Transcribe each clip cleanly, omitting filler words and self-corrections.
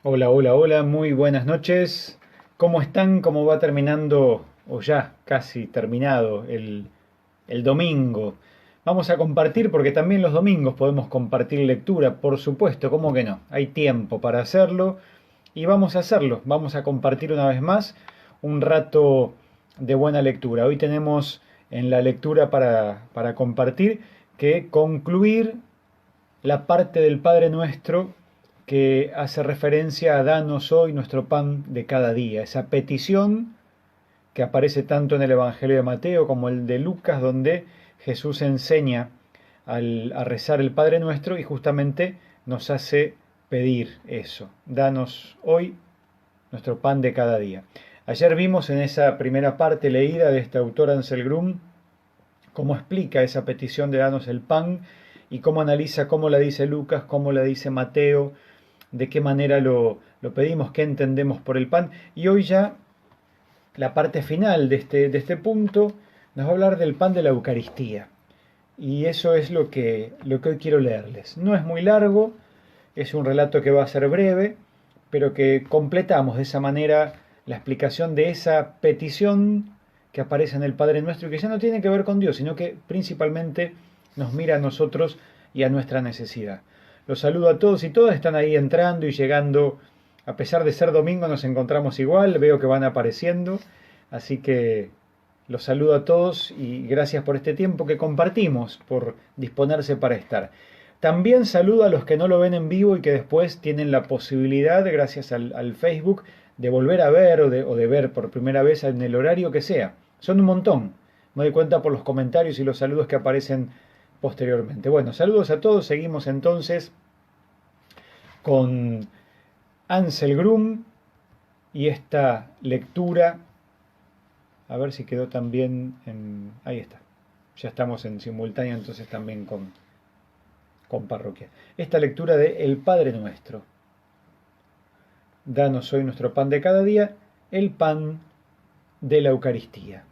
Hola, hola, hola, muy buenas noches. ¿Cómo están? ¿Cómo va terminando, o ya casi terminado, el domingo? Vamos a compartir, porque también los domingos podemos compartir lectura, por supuesto, ¿cómo que no? Hay tiempo para hacerlo y vamos a hacerlo. Vamos a compartir una vez más un rato de buena lectura. Hoy tenemos en la lectura para compartir que concluir la parte del Padre Nuestro que hace referencia a danos hoy nuestro pan de cada día, esa petición que aparece tanto en el Evangelio de Mateo como el de Lucas, donde Jesús enseña a rezar el Padre Nuestro y justamente nos hace pedir eso, danos hoy nuestro pan de cada día. Ayer vimos en esa primera parte leída de este autor Ansel Grum cómo explica esa petición de danos el pan y cómo analiza cómo la dice Lucas, cómo la dice Mateo, de qué manera lo pedimos, qué entendemos por el pan. Y hoy ya la parte final de este punto nos va a hablar del pan de la Eucaristía. Y eso es lo que hoy quiero leerles. No es muy largo, es un relato que va a ser breve, pero que completamos de esa manera la explicación de esa petición que aparece en el Padre Nuestro y que ya no tiene que ver con Dios, sino que principalmente nos mira a nosotros y a nuestra necesidad. Los saludo a todos y todas, están ahí entrando y llegando. A pesar de ser domingo nos encontramos igual, veo que van apareciendo, así que los saludo a todos y gracias por este tiempo que compartimos, por disponerse para estar. También saludo a los que no lo ven en vivo y que después tienen la posibilidad, gracias al Facebook, de volver a ver o de ver por primera vez en el horario que sea. Son un montón. Me doy cuenta por los comentarios y los saludos que aparecen posteriormente. Bueno, saludos a todos. Seguimos entonces con Ansel Grum y esta lectura. A ver si quedó también en... Ahí está. Ya estamos en simultáneo entonces también con parroquia. Esta lectura de El Padre Nuestro. Danos hoy nuestro pan de cada día, el pan de la Eucaristía.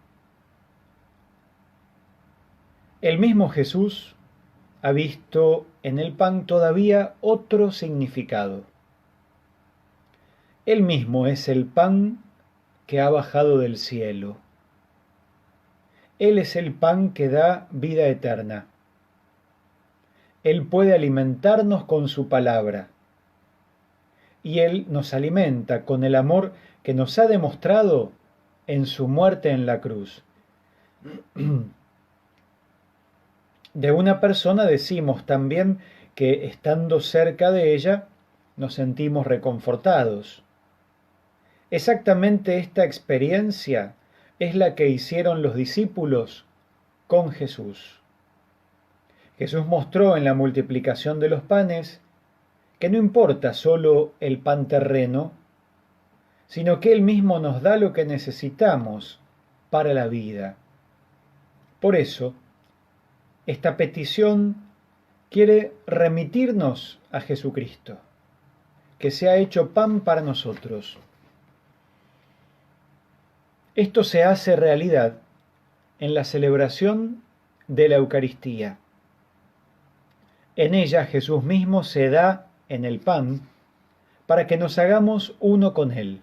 El mismo Jesús ha visto en el pan todavía otro significado. Él mismo es el pan que ha bajado del cielo. Él es el pan que da vida eterna. Él puede alimentarnos con su palabra. Y Él nos alimenta con el amor que nos ha demostrado en su muerte en la cruz. De una persona decimos también que estando cerca de ella nos sentimos reconfortados. Exactamente esta experiencia es la que hicieron los discípulos con Jesús. Jesús mostró en la multiplicación de los panes que no importa solo el pan terreno, sino que Él mismo nos da lo que necesitamos para la vida. Por eso, esta petición quiere remitirnos a Jesucristo, que se ha hecho pan para nosotros. Esto se hace realidad en la celebración de la Eucaristía. En ella Jesús mismo se da en el pan para que nos hagamos uno con Él.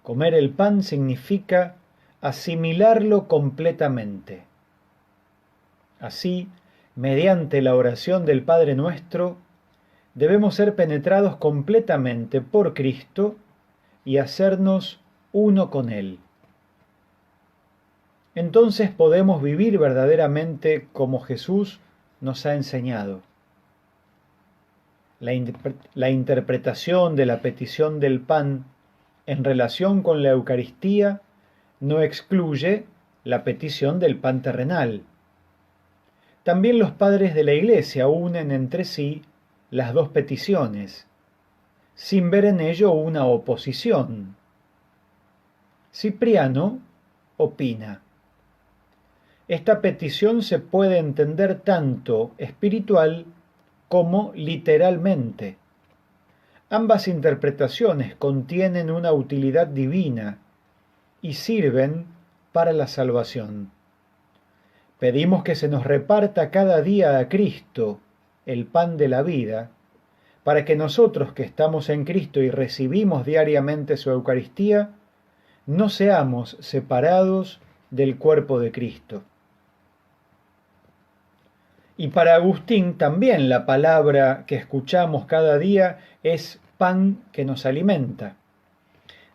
Comer el pan significa asimilarlo completamente. Así, mediante la oración del Padre Nuestro, debemos ser penetrados completamente por Cristo y hacernos uno con Él. Entonces podemos vivir verdaderamente como Jesús nos ha enseñado. La interpretación de la petición del pan en relación con la Eucaristía no excluye la petición del pan terrenal. También los padres de la Iglesia unen entre sí las dos peticiones, sin ver en ello una oposición. Cipriano opina: esta petición se puede entender tanto espiritual como literalmente. Ambas interpretaciones contienen una utilidad divina y sirven para la salvación. Pedimos que se nos reparta cada día a Cristo, el pan de la vida, para que nosotros que estamos en Cristo y recibimos diariamente su Eucaristía, no seamos separados del cuerpo de Cristo. Y para Agustín también la palabra que escuchamos cada día es pan que nos alimenta.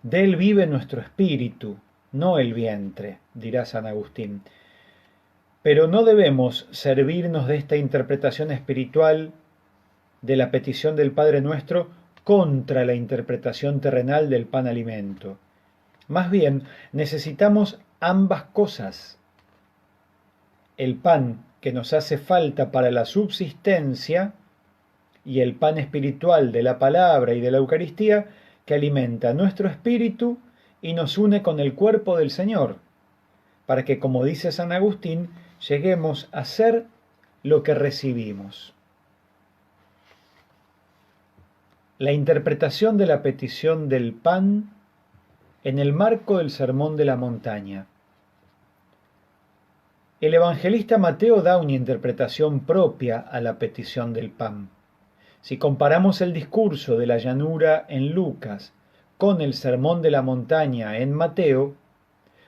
De él vive nuestro espíritu, no el vientre, dirá San Agustín. Pero no debemos servirnos de esta interpretación espiritual de la petición del Padre Nuestro contra la interpretación terrenal del pan alimento. Más bien, necesitamos ambas cosas. El pan que nos hace falta para la subsistencia y el pan espiritual de la palabra y de la Eucaristía que alimenta nuestro espíritu y nos une con el cuerpo del Señor, para que, como dice San Agustín, lleguemos a ser lo que recibimos. La interpretación de la petición del pan en el marco del Sermón de la Montaña. El evangelista Mateo da una interpretación propia a la petición del pan. Si comparamos el discurso de la llanura en Lucas con el Sermón de la Montaña en Mateo,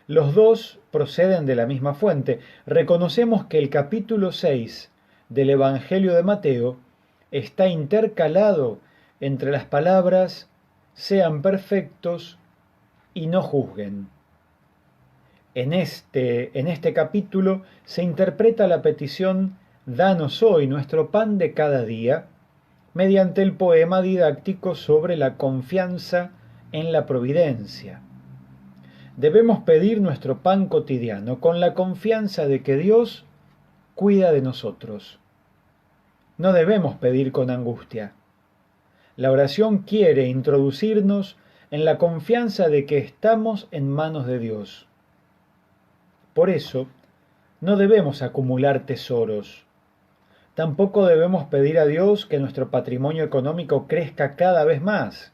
los dos proceden de la misma fuente. Reconocemos que el capítulo 6 del Evangelio de Mateo está intercalado entre las palabras «sean perfectos y no juzguen». En este capítulo se interpreta la petición «Danos hoy nuestro pan de cada día» mediante el poema didáctico sobre la confianza en la providencia. Debemos pedir nuestro pan cotidiano con la confianza de que Dios cuida de nosotros. No debemos pedir con angustia. La oración quiere introducirnos en la confianza de que estamos en manos de Dios. Por eso, no debemos acumular tesoros. Tampoco debemos pedir a Dios que nuestro patrimonio económico crezca cada vez más.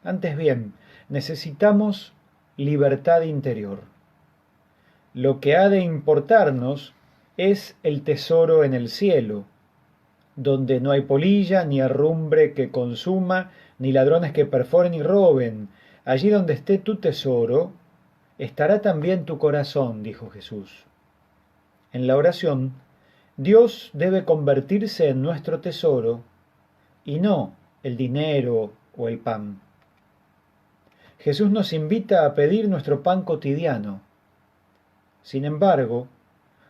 Antes bien, necesitamos libertad interior. Lo que ha de importarnos es el tesoro en el cielo, donde no hay polilla, ni herrumbre que consuma, ni ladrones que perforen y roben. Allí donde esté tu tesoro, estará también tu corazón, dijo Jesús. En la oración, Dios debe convertirse en nuestro tesoro y no el dinero o el pan. Jesús nos invita a pedir nuestro pan cotidiano. Sin embargo,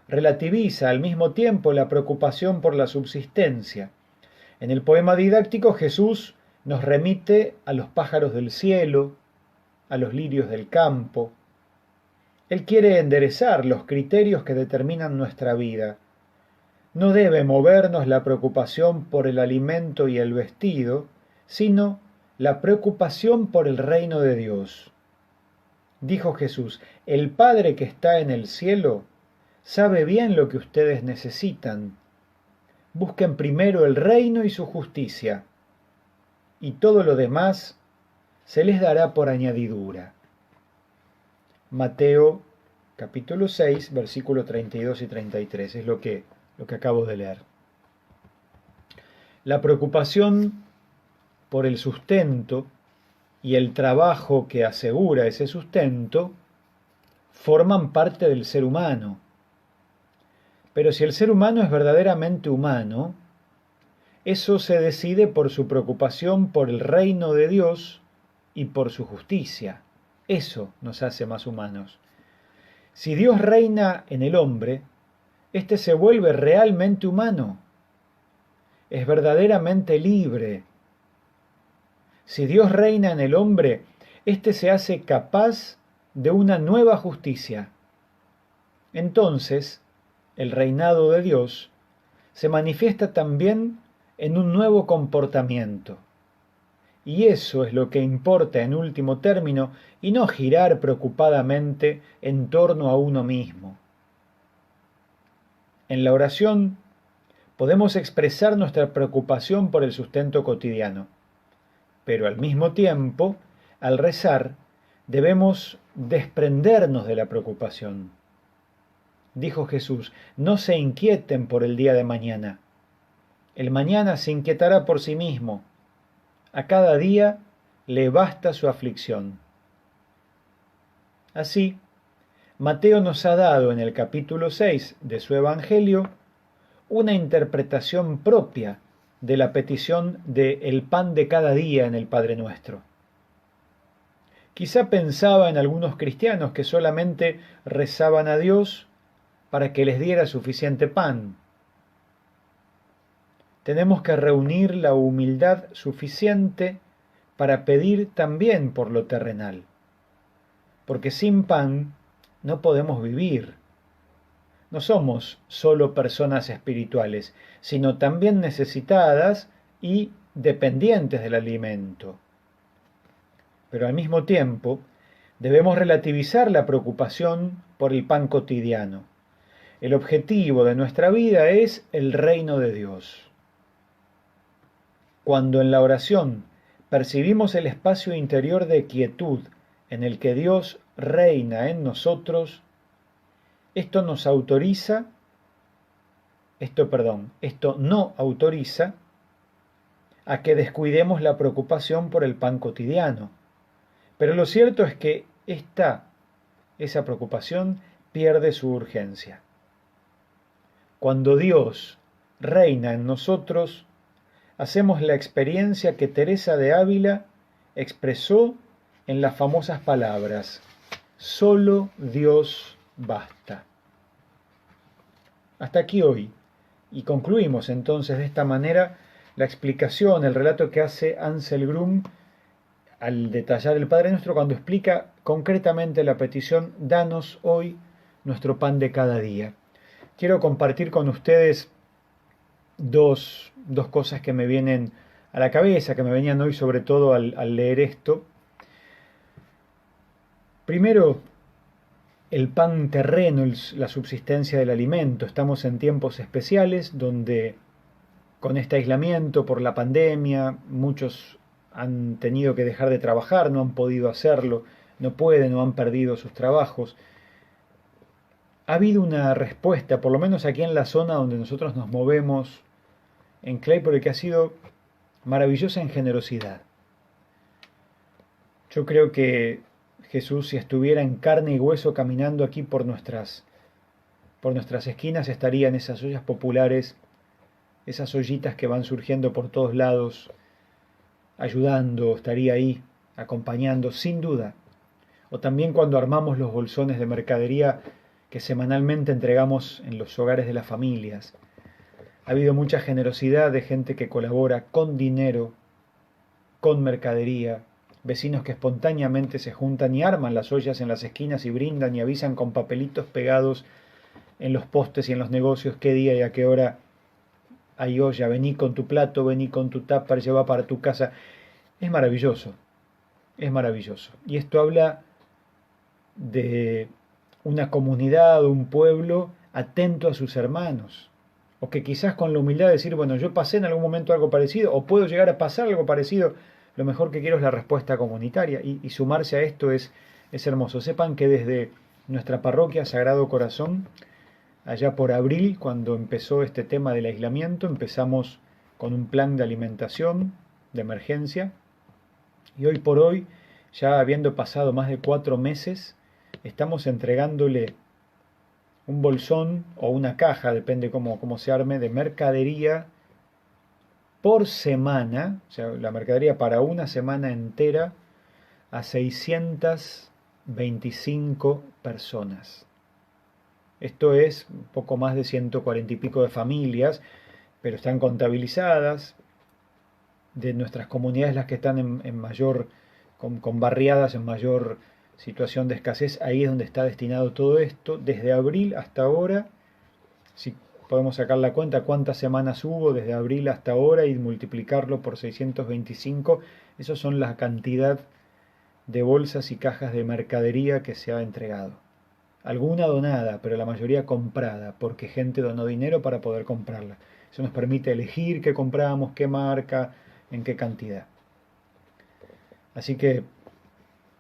relativiza al mismo tiempo la preocupación por la subsistencia. En el poema didáctico Jesús nos remite a los pájaros del cielo, a los lirios del campo. Él quiere enderezar los criterios que determinan nuestra vida. No debe movernos la preocupación por el alimento y el vestido, sino la preocupación por el reino de Dios. Dijo Jesús, el Padre que está en el cielo sabe bien lo que ustedes necesitan. Busquen primero el reino y su justicia, y todo lo demás se les dará por añadidura. Mateo capítulo 6, versículos 32 y 33, es lo que acabo de leer. La preocupación por el sustento y el trabajo que asegura ese sustento forman parte del ser humano. Pero si el ser humano es verdaderamente humano, eso se decide por su preocupación por el reino de Dios y por su justicia. Eso nos hace más humanos. Si Dios reina en el hombre, éste se vuelve realmente humano. Es verdaderamente libre. Si Dios reina en el hombre, éste se hace capaz de una nueva justicia. Entonces, el reinado de Dios se manifiesta también en un nuevo comportamiento. Y eso es lo que importa en último término, y no girar preocupadamente en torno a uno mismo. En la oración podemos expresar nuestra preocupación por el sustento cotidiano, pero al mismo tiempo, al rezar, debemos desprendernos de la preocupación. Dijo Jesús, no se inquieten por el día de mañana. El mañana se inquietará por sí mismo. A cada día le basta su aflicción. Así, Mateo nos ha dado en el capítulo 6 de su Evangelio una interpretación propia de la petición de el pan de cada día en el Padre Nuestro. Quizá pensaba en algunos cristianos que solamente rezaban a Dios para que les diera suficiente pan. Tenemos que reunir la humildad suficiente para pedir también por lo terrenal, porque sin pan no podemos vivir. No somos solo personas espirituales, sino también necesitadas y dependientes del alimento. Pero al mismo tiempo, debemos relativizar la preocupación por el pan cotidiano. El objetivo de nuestra vida es el reino de Dios. Cuando en la oración percibimos el espacio interior de quietud en el que Dios reina en nosotros, esto no autoriza a que descuidemos la preocupación por el pan cotidiano. Pero lo cierto es que esa preocupación pierde su urgencia. Cuando Dios reina en nosotros, hacemos la experiencia que Teresa de Ávila expresó en las famosas palabras: solo Dios basta. Hasta aquí hoy, y concluimos entonces de esta manera la explicación, el relato que hace Ansel Grum al detallar el Padre Nuestro cuando explica concretamente la petición: danos hoy nuestro pan de cada día. Quiero compartir con ustedes dos cosas que me vienen a la cabeza, que me venían hoy sobre todo al leer esto. Primero, el pan terreno, la subsistencia del alimento. Estamos en tiempos especiales donde con este aislamiento por la pandemia muchos han tenido que dejar de trabajar, no han podido hacerlo, no pueden o han perdido sus trabajos. Ha habido una respuesta, por lo menos aquí en la zona donde nosotros nos movemos, en Claypole, que ha sido maravillosa en generosidad. Yo creo que Jesús, si estuviera en carne y hueso caminando aquí por nuestras esquinas, estaría en esas ollas populares, esas ollitas que van surgiendo por todos lados, ayudando, estaría ahí, acompañando, sin duda. O también cuando armamos los bolsones de mercadería que semanalmente entregamos en los hogares de las familias. Ha habido mucha generosidad de gente que colabora con dinero, con mercadería, vecinos que espontáneamente se juntan y arman las ollas en las esquinas y brindan y avisan con papelitos pegados en los postes y en los negocios qué día y a qué hora hay olla, vení con tu plato, vení con tu tupper, lleva para tu casa. Es maravilloso, es maravilloso. Y esto habla de una comunidad, un pueblo atento a sus hermanos, o que quizás con la humildad de decir, bueno, yo pasé en algún momento algo parecido, o puedo llegar a pasar algo parecido, lo mejor que quiero es la respuesta comunitaria, y sumarse a esto es hermoso. Sepan que desde nuestra parroquia Sagrado Corazón, allá por abril, cuando empezó este tema del aislamiento, empezamos con un plan de alimentación de emergencia, y hoy por hoy, ya habiendo pasado más de 4 meses, estamos entregándole un bolsón o una caja, depende cómo se arme, de mercadería por semana, o sea, la mercadería para una semana entera, a 625 personas. Esto es un poco más de 140 y pico de familias, pero están contabilizadas. De nuestras comunidades, las que están en mayor, con barriadas en mayor situación de escasez, ahí es donde está destinado todo esto. Desde abril hasta ahora, si podemos sacar la cuenta cuántas semanas hubo desde abril hasta ahora y multiplicarlo por 625, esas son la cantidad de bolsas y cajas de mercadería que se ha entregado. Alguna donada, pero la mayoría comprada, porque gente donó dinero para poder comprarla. Eso nos permite elegir qué compramos, qué marca, en qué cantidad. Así que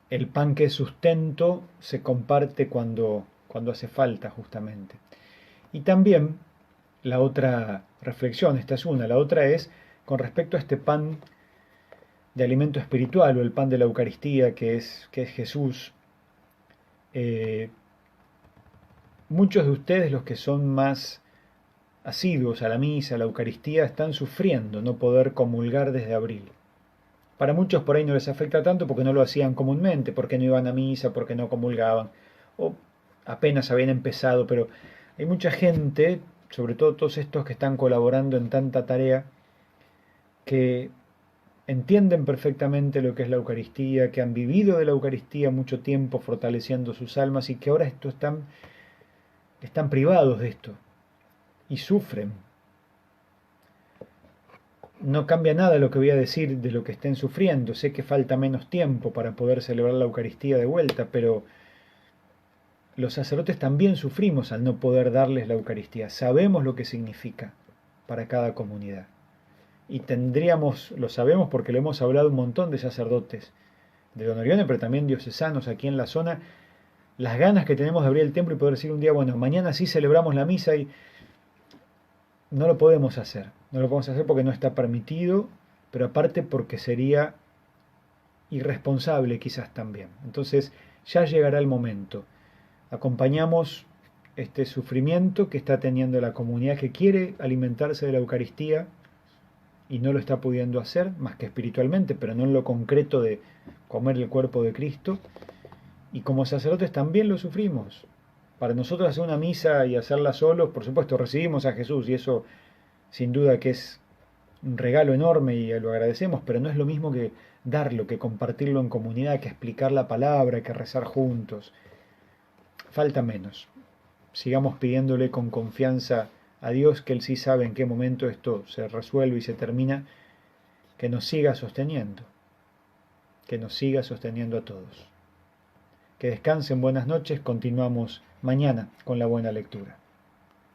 el pan que es sustento se comparte cuando hace falta, justamente. Y también la otra reflexión, esta es una, la otra es con respecto a este pan de alimento espiritual o el pan de la Eucaristía que es Jesús. Muchos de ustedes, los que son más asiduos a la misa, a la Eucaristía, están sufriendo no poder comulgar desde abril. Para muchos por ahí no les afecta tanto porque no lo hacían comúnmente, porque no iban a misa, porque no comulgaban, o apenas habían empezado, pero hay mucha gente, sobre todo todos estos que están colaborando en tanta tarea, que entienden perfectamente lo que es la Eucaristía, que han vivido de la Eucaristía mucho tiempo fortaleciendo sus almas y que ahora están privados de esto y sufren. No cambia nada lo que voy a decir de lo que estén sufriendo. Sé que falta menos tiempo para poder celebrar la Eucaristía de vuelta, pero los sacerdotes también sufrimos al no poder darles la Eucaristía. Sabemos lo que significa para cada comunidad. Y lo sabemos porque lo hemos hablado un montón de sacerdotes de Don Orione, pero también diocesanos aquí en la zona, las ganas que tenemos de abrir el templo y poder decir un día, bueno, mañana sí celebramos la misa y no lo podemos hacer. No lo podemos hacer porque no está permitido, pero aparte porque sería irresponsable quizás también. Entonces ya llegará el momento. Acompañamos este sufrimiento que está teniendo la comunidad que quiere alimentarse de la Eucaristía y no lo está pudiendo hacer, más que espiritualmente, pero no en lo concreto de comer el cuerpo de Cristo. Y como sacerdotes también lo sufrimos. Para nosotros hacer una misa y hacerla solos, por supuesto, recibimos a Jesús y eso sin duda que es un regalo enorme y lo agradecemos, pero no es lo mismo que darlo, que compartirlo en comunidad, que explicar la palabra, que rezar juntos. Falta menos. Sigamos pidiéndole con confianza a Dios, que Él sí sabe en qué momento esto se resuelve y se termina, que nos siga sosteniendo a todos. Que descansen, buenas noches, continuamos mañana con la buena lectura.